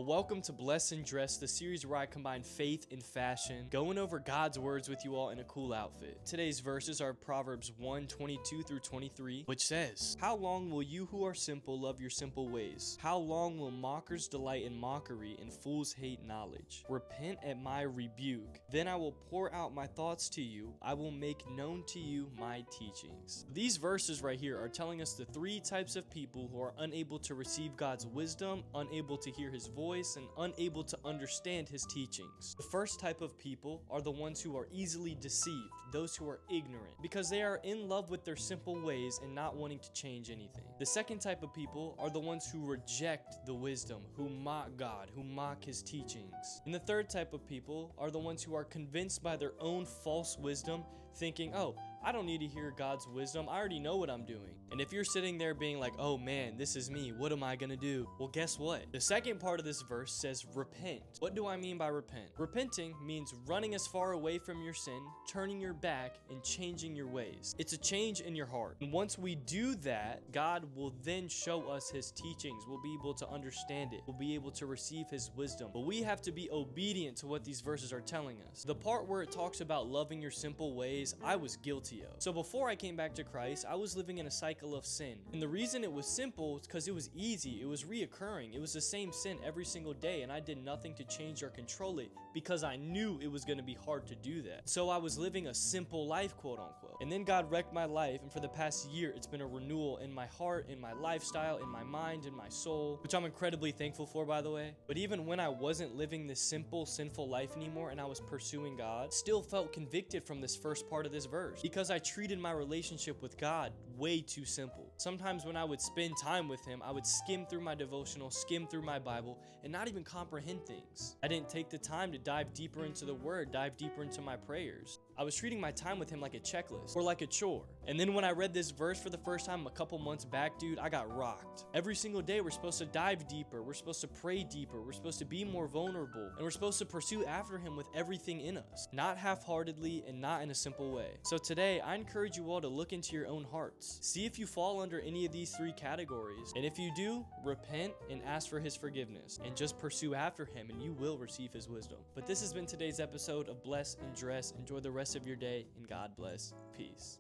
Well, welcome to Bless and Dress, the series where I combine faith and fashion, going over God's words with you all in a cool outfit. Today's verses are Proverbs 1:22 through 23, which says, "How long will you who are simple love your simple ways? How long will mockers delight in mockery and fools hate knowledge? Repent at my rebuke. Then I will pour out my thoughts to you. I will make known to you my teachings." These verses right here are telling us the three types of people who are unable to receive God's wisdom, unable to hear his voice, and unable to understand his teachings. The first type of people are the ones who are easily deceived, those who are ignorant, because they are in love with their simple ways and not wanting to change anything. The second type of people are the ones who reject the wisdom, who mock God, who mock his teachings. And the third type of people are the ones who are convinced by their own false wisdom, thinking, oh, I don't need to hear God's wisdom. I already know what I'm doing. And if you're sitting there being like, oh man, this is me. What am I gonna do? Well, guess what? The second part of this verse says repent. What do I mean by repent? Repenting means running as far away from your sin, turning your back, and changing your ways. It's a change in your heart. And once we do that, God will then show us his teachings. We'll be able to understand it. We'll be able to receive his wisdom. But we have to be obedient to what these verses are telling us. The part where it talks about loving your simple ways, I was guilty of. So before I came back to Christ, I was living in a cycle of sin. And the reason it was simple is because it was easy. It was reoccurring. It was the same sin every single day, and I did nothing to change or control it because I knew it was going to be hard to do that. So I was living a simple life, quote unquote. And then God wrecked my life, and for the past year, it's been a renewal in my heart, in my lifestyle, in my mind, in my soul, which I'm incredibly thankful for, by the way. But even when I wasn't living this simple, sinful life anymore and I was pursuing God, still felt convicted from this first part of this verse because I treated my relationship with God way too simple. Sometimes when I would spend time with him, I would skim through my devotional, skim through my Bible, and not even comprehend things. I didn't take the time to dive deeper into the word, dive deeper into my prayers. I was treating my time with him like a checklist or like a chore. And then when I read this verse for the first time a couple months back, dude, I got rocked. Every single day we're supposed to dive deeper, we're supposed to pray deeper, we're supposed to be more vulnerable, and we're supposed to pursue after him with everything in us, not half-heartedly and not in a simple way. So today, I encourage you all to look into your own hearts. See if you fall under any of these three categories. And if you do, repent and ask for his forgiveness and just pursue after him, and you will receive his wisdom. But this has been today's episode of Bless and Dress. Enjoy the rest of your day, and God bless. Peace.